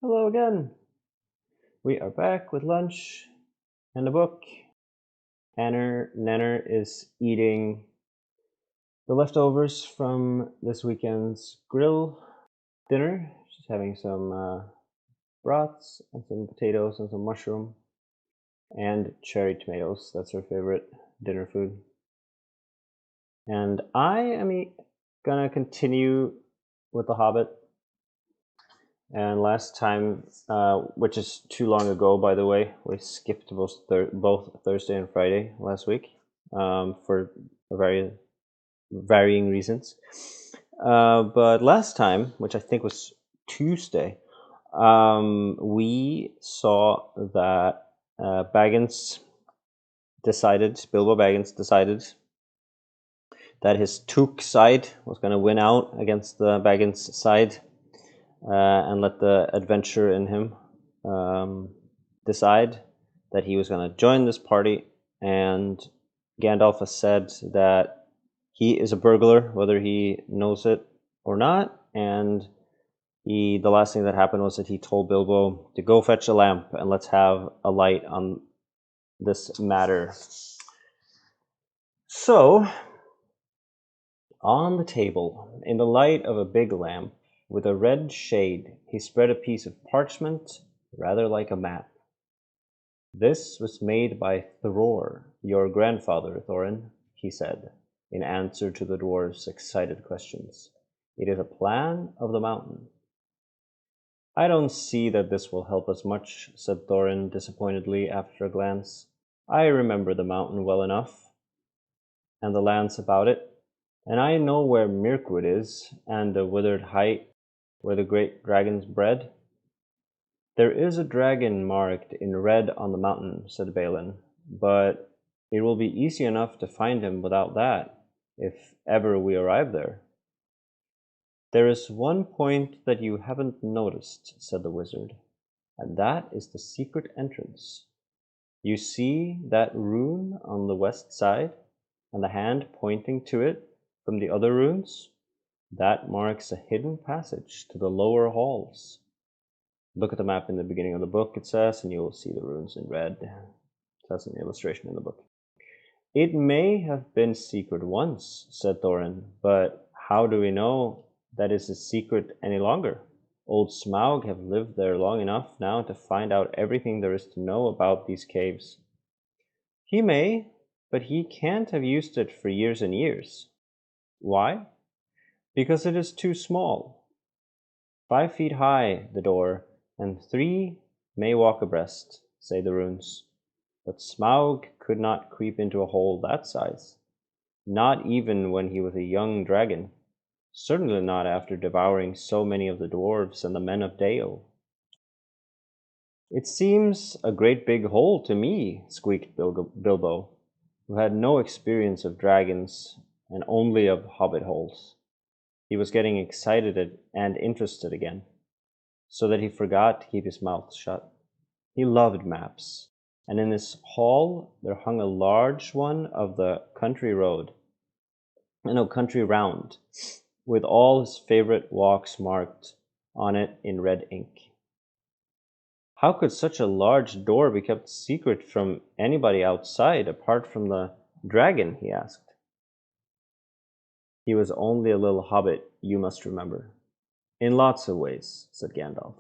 Hello again. We are back with lunch and a book. Nanner is eating the leftovers from this weekend's grill dinner. She's having some brats and some potatoes and some mushroom and cherry tomatoes. That's her favorite dinner food. And I am gonna continue with The Hobbit. And last time, which is too long ago, by the way, we skipped both Thursday and Friday last week for varying reasons. But last time, which I think was Tuesday, we saw that Bilbo Baggins decided that his Took side was going to win out against the Baggins side. And let the adventure in him decide that he was going to join this party. And Gandalf has said that he is a burglar, whether he knows it or not. And the last thing that happened was that he told Bilbo to go fetch a lamp and let's have a light on this matter. So, on the table, in the light of a big lamp, with a red shade, he spread a piece of parchment, rather like a map. "This was made by J.R.R, your grandfather, Thorin," he said, in answer to the dwarf's excited questions. "It is a plan of the mountain." "I don't see that this will help us much," said Thorin disappointedly after a glance. "I remember the mountain well enough, and the lands about it, and I know where Mirkwood is, and the withered height where the great dragons bred." "There is a dragon marked in red on the mountain," said Balin, "but it will be easy enough to find him without that, if ever we arrive there." "There is one point that you haven't noticed," said the wizard, "and that is the secret entrance. You see that rune on the west side, and the hand pointing to it from the other runes? That marks a hidden passage to the lower halls. Look at the map in the beginning of the book, it says, and you will see the runes in red. That's an illustration in the book. "It may have been secret once," said Thorin, "but how do we know that is a secret any longer? Old Smaug have lived there long enough now to find out everything there is to know about these caves." "He may, but he can't have used it for years and years." "Why?" "Because it is too small. 5 feet high, the door, and 3 may walk abreast, say the runes. But Smaug could not creep into a hole that size, not even when he was a young dragon, certainly not after devouring so many of the dwarves and the men of Dale." "It seems a great big hole to me," squeaked Bilbo, who had no experience of dragons and only of hobbit holes. He was getting excited and interested again, so that he forgot to keep his mouth shut. He loved maps, and in his hall there hung a large one of the country round, with all his favorite walks marked on it in red ink. "How could such a large door be kept secret from anybody outside, apart from the dragon?" he asked. "He was only a little hobbit, you must remember." "In lots of ways," said Gandalf.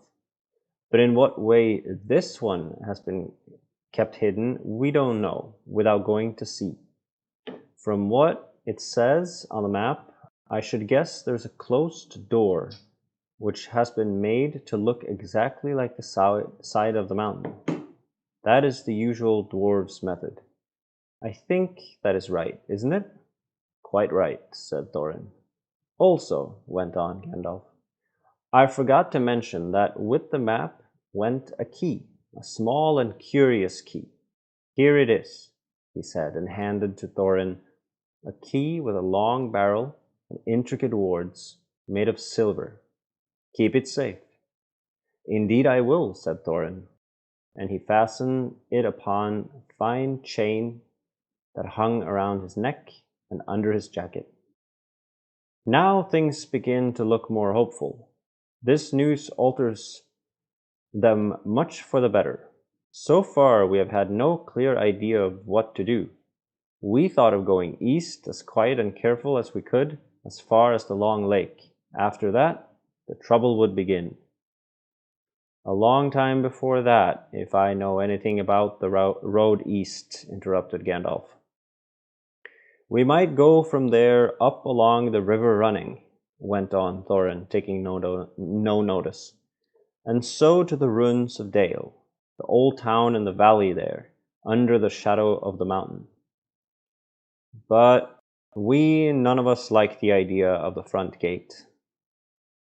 "But in what way this one has been kept hidden, we don't know, without going to see. From what it says on the map, I should guess there's a closed door, which has been made to look exactly like the side of the mountain. That is the usual dwarves' method. I think that is right, isn't it?" "Quite right," said Thorin. "Also," went on Gandalf, "I forgot to mention that with the map went a key, a small and curious key. Here it is," he said, and handed to Thorin a key with a long barrel and intricate wards made of silver. "Keep it safe." "Indeed I will," said Thorin, and he fastened it upon a fine chain that hung around his neck and under his jacket. Now things begin to look more hopeful. This news alters them much for the better. So far we have had no clear idea of what to do. We thought of going east, as quiet and careful as we could, as far as the long lake. After that, the trouble would begin. A long time before that, if I know anything about the road east, interrupted Gandalf. We might go from there up along the river running, went on Thorin, taking no notice, and so to the ruins of Dale, the old town in the valley there, under the shadow of the mountain. But we none of us like the idea of the front gate.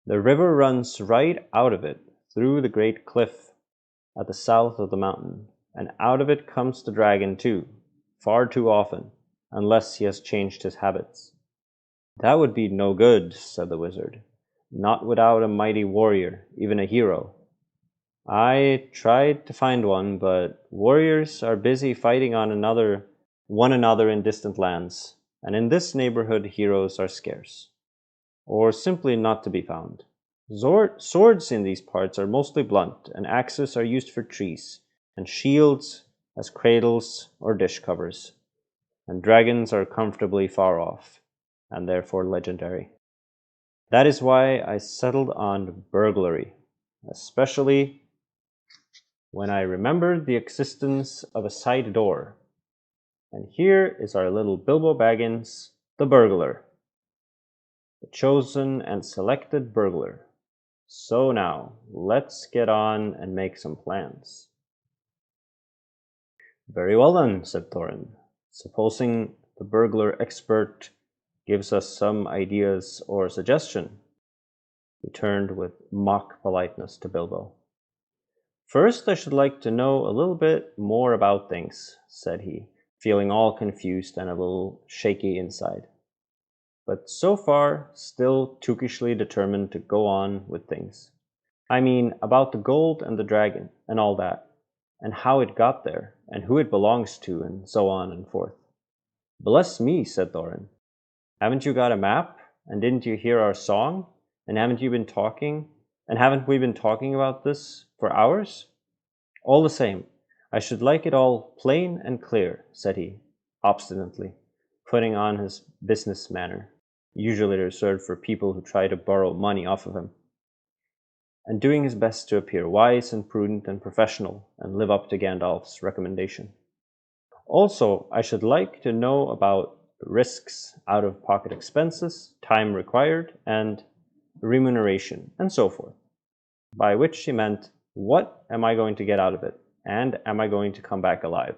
The river runs right out of it, through the great cliff at the south of the mountain, and out of it comes the dragon too, far too often, unless he has changed his habits. That would be no good, said the wizard. Not without a mighty warrior, even a hero. I tried to find one, but warriors are busy fighting one another in distant lands, and in this neighborhood heroes are scarce, or simply not to be found. Swords in these parts are mostly blunt, and axes are used for trees, and shields as cradles or dish covers, and dragons are comfortably far off, and therefore legendary. That is why I settled on burglary, especially when I remembered the existence of a side door. And here is our little Bilbo Baggins, the burglar, the chosen and selected burglar. So now, let's get on and make some plans. Very well then, said Thorin. Supposing the burglar expert gives us some ideas or suggestion. He turned with mock politeness to Bilbo. First, I should like to know a little bit more about things, said he, feeling all confused and a little shaky inside, but so far still tookishly determined to go on with things. I mean, about the gold and the dragon, and all that, and how it got there, and who it belongs to, and so on and forth. Bless me, said Thorin. Haven't you got a map? And didn't you hear our song? And haven't we been talking about this for hours? All the same, I should like it all plain and clear, said he, obstinately, putting on his business manner, usually reserved for people who try to borrow money off of him, and doing his best to appear wise and prudent and professional and live up to Gandalf's recommendation. Also, I should like to know about risks, out-of-pocket expenses, time required, and remuneration, and so forth, by which he meant, what am I going to get out of it, and am I going to come back alive?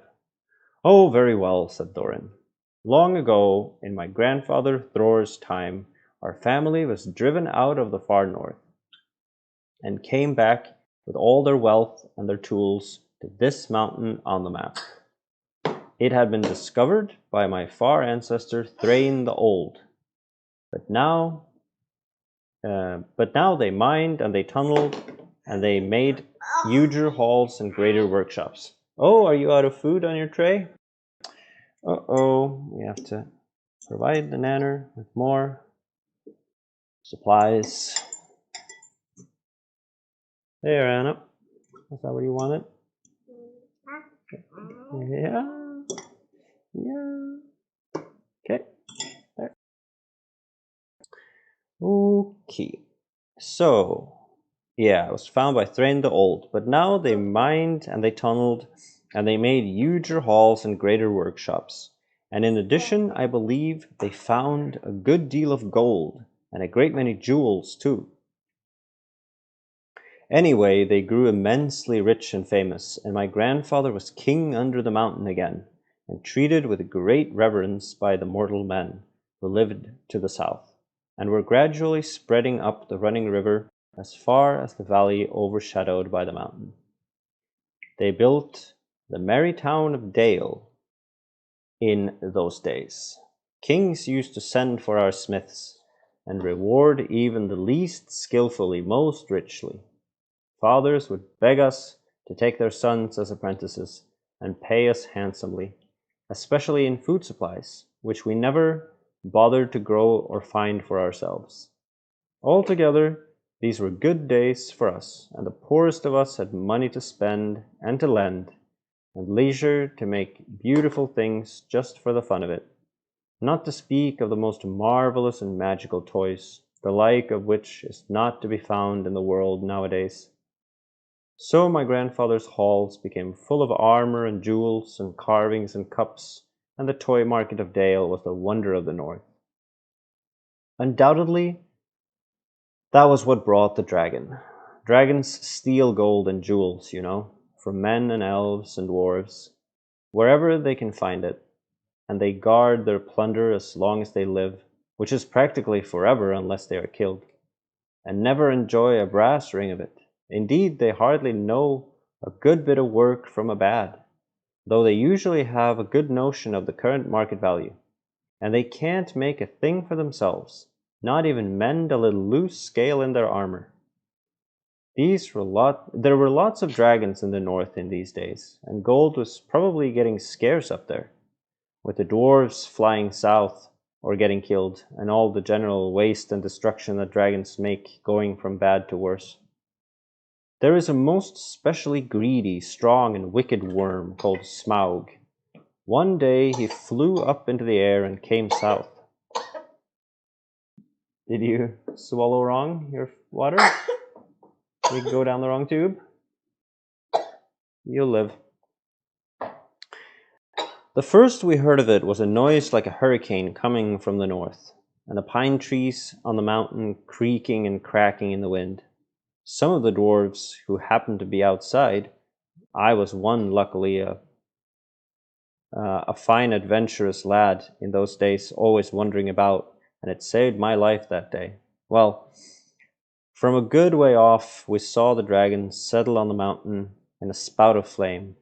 Oh, very well, said Thorin. Long ago, in my grandfather Thror's time, our family was driven out of the far north, and came back with all their wealth and their tools to this mountain on the map. It had been discovered by my far ancestor Thrain the Old, but now they mined and they tunneled and they made huger halls and greater workshops. Oh, are you out of food on your tray? Uh-oh, we have to provide the nanner with more supplies. There, Anna. Is that what you wanted? Yeah. Yeah. Okay. There. Okay. So, yeah, it was found by Thrain the Old, but now they mined and they tunneled and they made huger halls and greater workshops. And in addition, I believe they found a good deal of gold and a great many jewels too. Anyway, they grew immensely rich and famous, and my grandfather was king under the mountain again, and treated with great reverence by the mortal men who lived to the south, and were gradually spreading up the running river as far as the valley overshadowed by the mountain. They built the merry town of Dale in those days. Kings used to send for our smiths, and reward even the least skillfully most richly. Fathers would beg us to take their sons as apprentices and pay us handsomely, especially in food supplies, which we never bothered to grow or find for ourselves. Altogether, These were good days for us, and the poorest of us had money to spend and to lend, and leisure to make beautiful things just for the fun of it, not to speak of the most marvelous and magical toys, the like of which is not to be found in the world nowadays. So my grandfather's halls became full of armor and jewels and carvings and cups, and the toy market of Dale was the wonder of the north. Undoubtedly, that was what brought the dragon. Dragons steal gold and jewels, from men and elves and dwarves, wherever they can find it, and they guard their plunder as long as they live, which is practically forever unless they are killed, and never enjoy a brass ring of it. Indeed, they hardly know a good bit of work from a bad, though they usually have a good notion of the current market value, and they can't make a thing for themselves, not even mend a little loose scale in their armor. There were lots of dragons in the north in these days, and gold was probably getting scarce up there, with the dwarves flying south or getting killed, and all the general waste and destruction that dragons make going from bad to worse. There is a most specially greedy, strong, and wicked worm called Smaug. One day he flew up into the air and came south. Did you swallow wrong your water? Did you go down the wrong tube? You'll live. The first we heard of it was a noise like a hurricane coming from the north, and the pine trees on the mountain creaking and cracking in the wind. Some of the dwarves who happened to be outside, I was one luckily, a fine adventurous lad in those days, always wandering about, and it saved my life that day. Well, from a good way off we saw the dragon settle on the mountain in a spout of flame.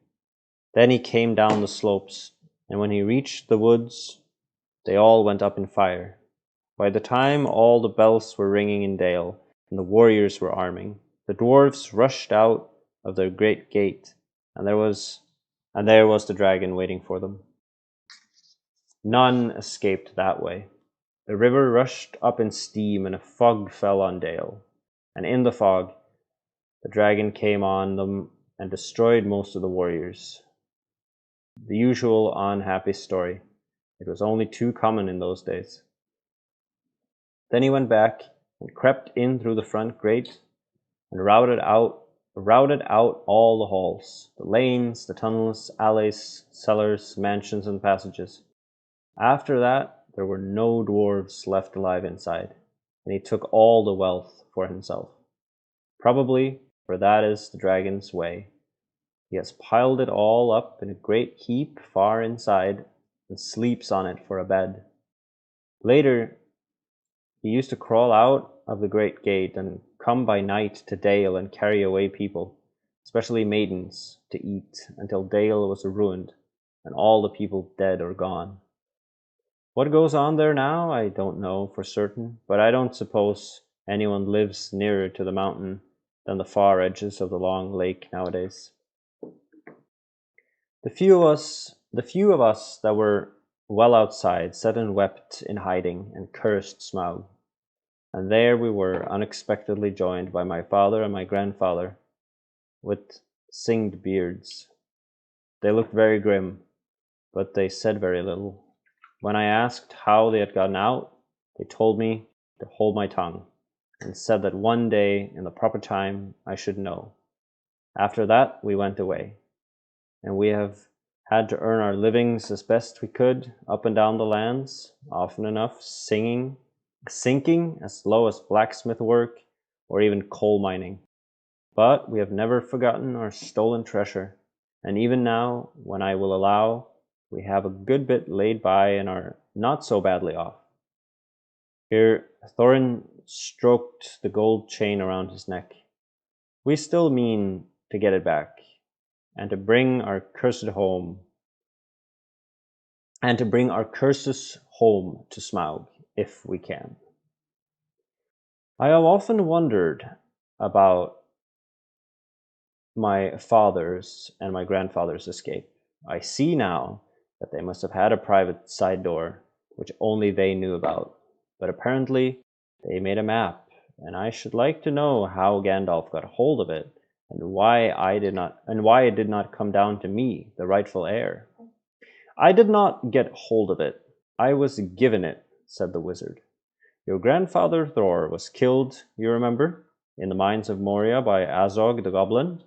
Then he came down the slopes, and when he reached the woods, they all went up in fire. By the time all the bells were ringing in Dale, and the warriors were arming, the dwarves rushed out of their great gate, and there was the dragon waiting for them. None escaped that way. The river rushed up in steam, and a fog fell on Dale, and in the fog the dragon came on them and destroyed most of the warriors. The usual unhappy story. It was only too common in those days. Then he went back and crept in through the front grate and routed out all the halls, the lanes, the tunnels, alleys, cellars, mansions, and passages. After that, there were no dwarves left alive inside, and he took all the wealth for himself. Probably, for that is the dragon's way. He has piled it all up in a great heap far inside, and sleeps on it for a bed. Later, he used to crawl out of the great gate and come by night to Dale and carry away people, especially maidens, to eat, until Dale was ruined, and all the people dead or gone. What goes on there now, I don't know for certain, but I don't suppose anyone lives nearer to the mountain than the far edges of the long lake nowadays. The few of us that were well outside sat and wept in hiding and cursed Smaug. And there we were, unexpectedly joined by my father and my grandfather, with singed beards. They looked very grim, but they said very little. When I asked how they had gotten out, they told me to hold my tongue, and said that one day, in the proper time, I should know. After that, we went away, and we have had to earn our livings as best we could up and down the lands, often enough sinking as low as blacksmith work or even coal mining. But we have never forgotten our stolen treasure, and even now, when I will allow, we have a good bit laid by and are not so badly off. Here Thorin stroked the gold chain around his neck. We still mean to get it back, and to bring our curses home to Smaug, if we can. I have often wondered about my father's and my grandfather's escape. I see now that they must have had a private side door, which only they knew about, but apparently they made a map and I should like to know how Gandalf got hold of it, and why it did not come down to me, the rightful heir." "I did not get hold of it. I was given it," said the wizard. "Your grandfather Thor was killed, you remember, in the mines of Moria by Azog the goblin."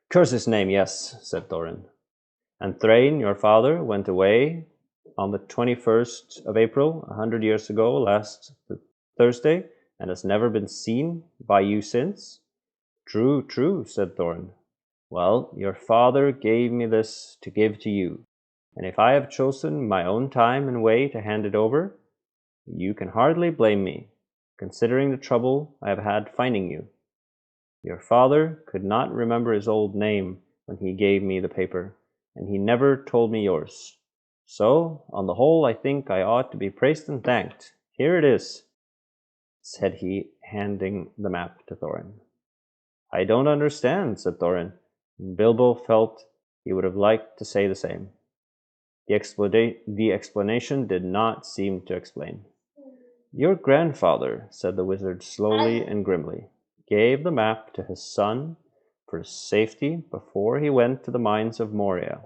"Curse his name, yes," said Thorin. "And Thrain, your father, went away on the 21st of April, 100 years ago, last Thursday, and has never been seen by you since." "True, true," said Thorin. "Well, your father gave me this to give to you, and if I have chosen my own time and way to hand it over, you can hardly blame me, considering the trouble I have had finding you. Your father could not remember his old name when he gave me the paper, and he never told me yours. So, on the whole, I think I ought to be praised and thanked. Here it is," said he, handing the map to Thorin. "I don't understand," said Thorin, and Bilbo felt he would have liked to say the same. The explanation did not seem to explain. "Your grandfather," said the wizard slowly and grimly, "gave the map to his son for safety before he went to the mines of Moria.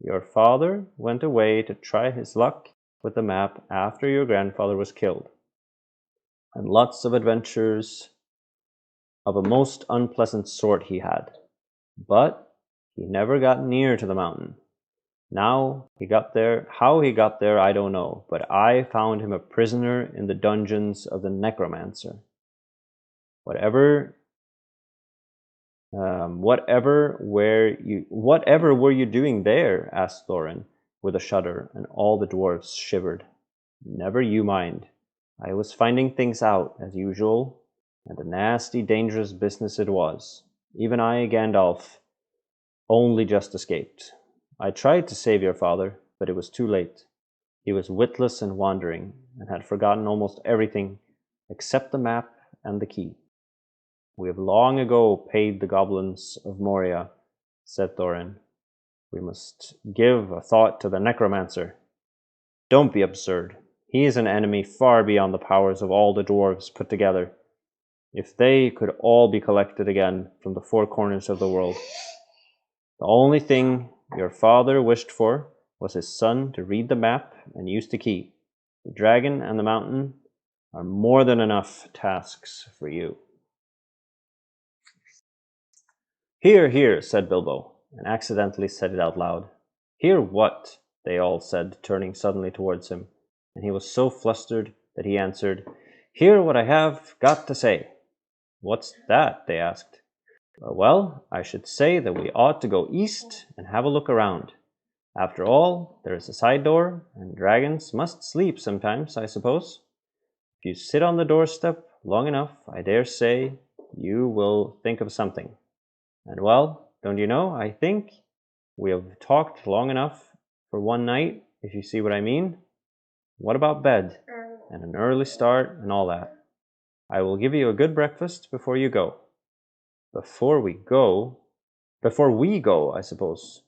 Your father went away to try his luck with the map after your grandfather was killed, and lots of adventures of a most unpleasant sort he had. But he never got near to the mountain. How he got there, I don't know, but I found him a prisoner in the dungeons of the necromancer. Whatever were you doing there?" asked Thorin, with a shudder, and all the dwarves shivered. "Never you mind. I was finding things out, as usual, and a nasty, dangerous business it was. Even I, Gandalf, only just escaped. I tried to save your father, but it was too late. He was witless and wandering, and had forgotten almost everything except the map and the key. We have long ago paid the goblins of Moria," said Thorin. "We must give a thought to the necromancer." "Don't be absurd. He is an enemy far beyond the powers of all the dwarves put together. If they could all be collected again from the four corners of the world. The only thing your father wished for was his son to read the map and use the key. The dragon and the mountain are more than enough tasks for you." "Hear, hear," said Bilbo, and accidentally said it out loud. "Hear what?" they all said, turning suddenly towards him, and he was so flustered that he answered, "Hear what I have got to say." "What's that?" they asked. "Well, I should say that we ought to go east and have a look around. After all, there is a side door, and dragons must sleep sometimes, I suppose. If you sit on the doorstep long enough, I dare say you will think of something. And well, don't you know, I think we have talked long enough for one night, if you see what I mean. What about bed, and an early start, and all that? I will give you a good breakfast before you go." Before we go, I suppose,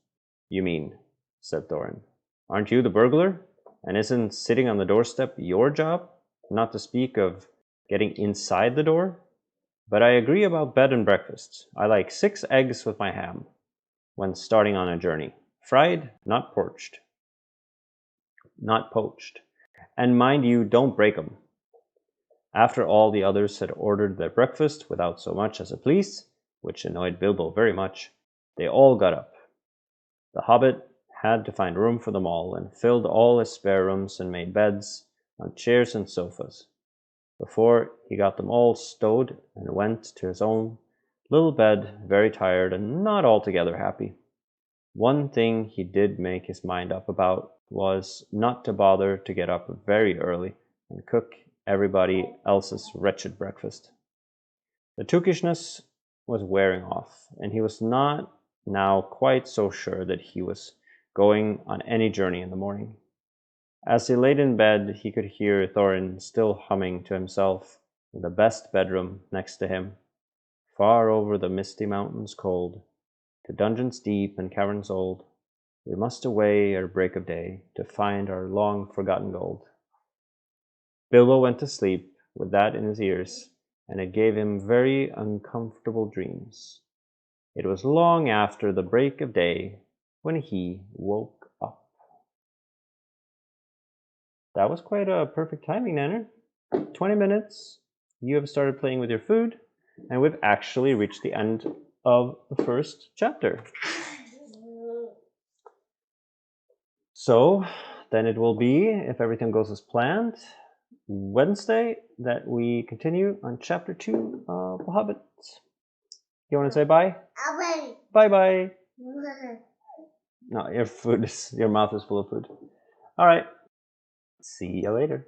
you mean," said Thorin. "Aren't you the burglar? And isn't sitting on the doorstep your job? Not to speak of getting inside the door? But I agree about bed and breakfast. I like 6 eggs with my ham, when starting on a journey. Fried, not poached. And mind you, don't break 'em." After all the others had ordered their breakfast without so much as a please, which annoyed Bilbo very much, they all got up. The Hobbit had to find room for them all, and filled all his spare rooms and made beds on chairs and sofas. Before he got them all stowed and went to his own little bed, very tired and not altogether happy. One thing he did make his mind up about was not to bother to get up very early and cook everybody else's wretched breakfast. The tookishness was wearing off, and he was not now quite so sure that he was going on any journey in the morning. As he laid in bed, he could hear Thorin still humming to himself in the best bedroom next to him. "Far over the misty mountains cold, to dungeons deep and caverns old, we must away ere break of day, to find our long-forgotten gold." Bilbo went to sleep with that in his ears, and it gave him very uncomfortable dreams. It was long after the break of day when he woke up. That was quite a perfect timing, Nanner. 20 minutes, you have started playing with your food, and we've actually reached the end of the first chapter. So then it will be, if everything goes as planned, Wednesday that we continue on chapter 2 of The Hobbit. You want to say bye? Bye bye. No, your mouth is full of food. All right. See you later.